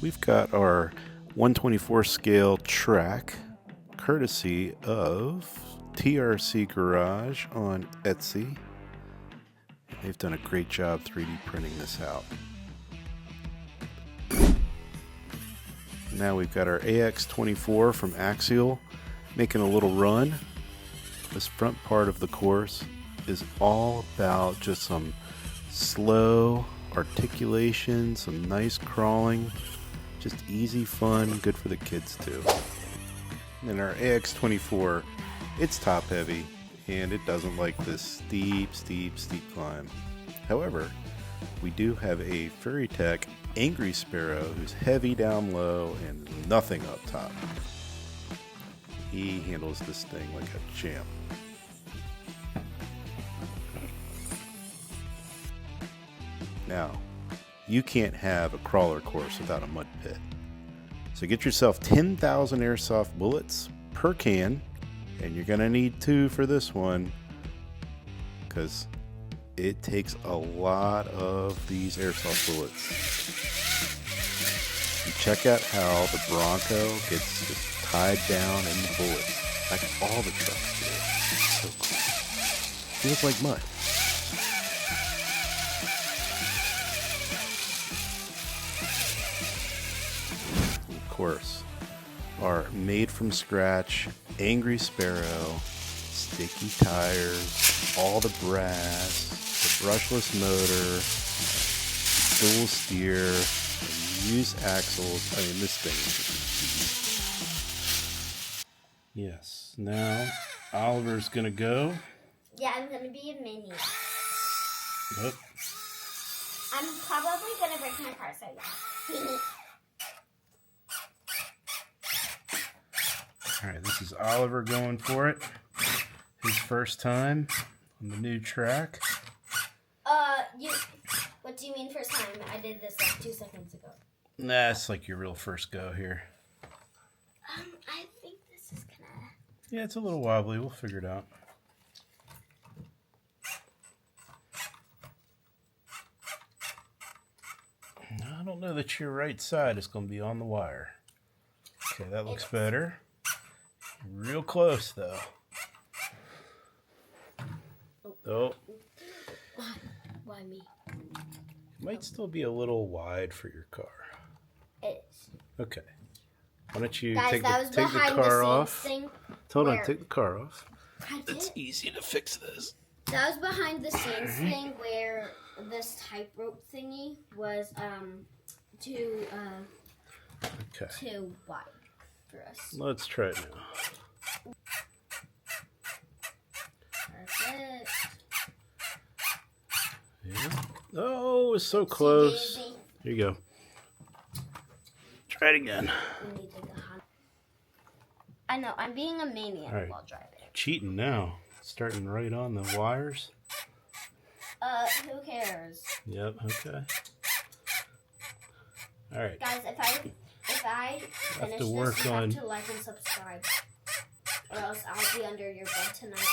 We've got our 124 scale track, courtesy of TRCgarage on Etsy. They've done a great job 3D printing this out. Now we've got our AX24 from Axial making a little run. This front part of the course is all about just some slow articulation, some nice crawling, just easy fun, good for the kids too. And our AX24, it's top heavy and it doesn't like this steep climb. However, we do have a Furitek Angry Sparrow who's heavy down low and nothing up top. He handles this thing like a champ. Now, you can't have a crawler course without a mud pit. So get yourself 10,000 airsoft bullets per can, and you're going to need 2 for this one because it takes a lot of these airsoft bullets. You check out how the Bronco gets just tied down in the bullets, like all the trucks do. It's so cool. Feels like mud. Of course, our made from scratch Angry Sparrow, sticky tires, all the brass, the brushless motor, dual steer, use axles. I mean, this thing is... Yes, now Oliver's gonna go. Yeah, I'm gonna be a mini. Yep. I'm probably gonna break my car, so yeah. Alright, this is Oliver going for it. His first time on the new track. What do you mean first time? I did this like 2 seconds ago. Nah, it's like your real first go here. I think this is gonna... Yeah, it's a little wobbly. We'll figure it out. I don't know that your right side is going to be on the wire. Okay, that looks better. Real close, though. Oh. Why me? It might still be a little wide for your car. It is. Okay. Why don't you Guys, take that the was behind car the off? thing Hold on, where- take the car off. I did. It's easy to fix this. That was behind the scenes thing where this tightrope thingy was too wide for us. Let's try it now. Perfect. Yeah. Oh, it's so close. Easy. Here you go. Try it again. We need to go on. I know, I'm being a maniac All right. while driving. Cheating now. Starting right on the wires. Who cares? Yep, okay. All right. Guys, if I finish to this, work you on- have to like and subscribe. Or else I'll be under your bed tonight.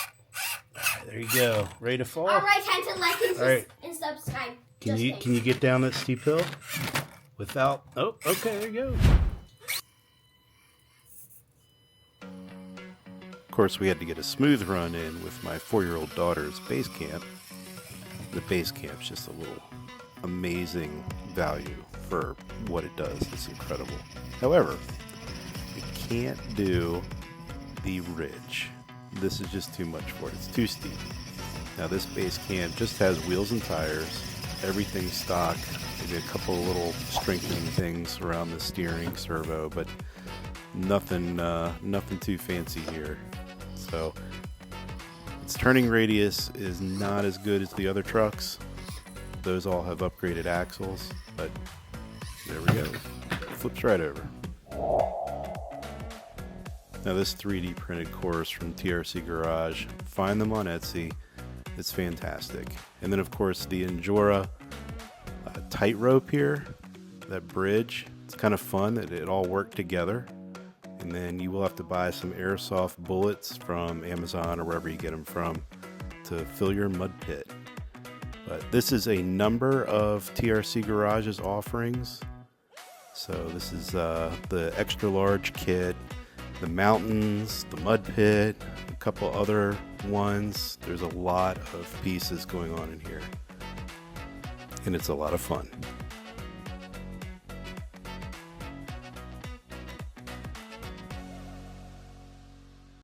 All right, there you go. Ready to fall? Alright, time to like and, All right. and subscribe. Can you get down that steep hill without? Oh, okay, there you go. Of course, we had to get a smooth run in with my 4-year-old daughter's Basecamp. The Basecamp's just a little amazing value for what it does. It's incredible. However, we can't do the ridge. This is just too much for it. It's too steep. Now this Basecamp just has wheels and tires, everything stock, maybe a couple of little strengthening things around the steering servo, but nothing too fancy here. So its turning radius is not as good as the other trucks. Those all have upgraded axles, but there we go. Flips right over. Now this 3D printed course from TRCgarage, find them on Etsy. It's fantastic. And then of course the Injora tightrope here, that bridge, it's kind of fun that it all worked together. And then you will have to buy some airsoft bullets from Amazon or wherever you get them from to fill your mud pit. But this is a number of TRCgarage's offerings. So this is the extra large kit, the mountains, the mud pit, a couple other ones. There's a lot of pieces going on in here, and it's a lot of fun.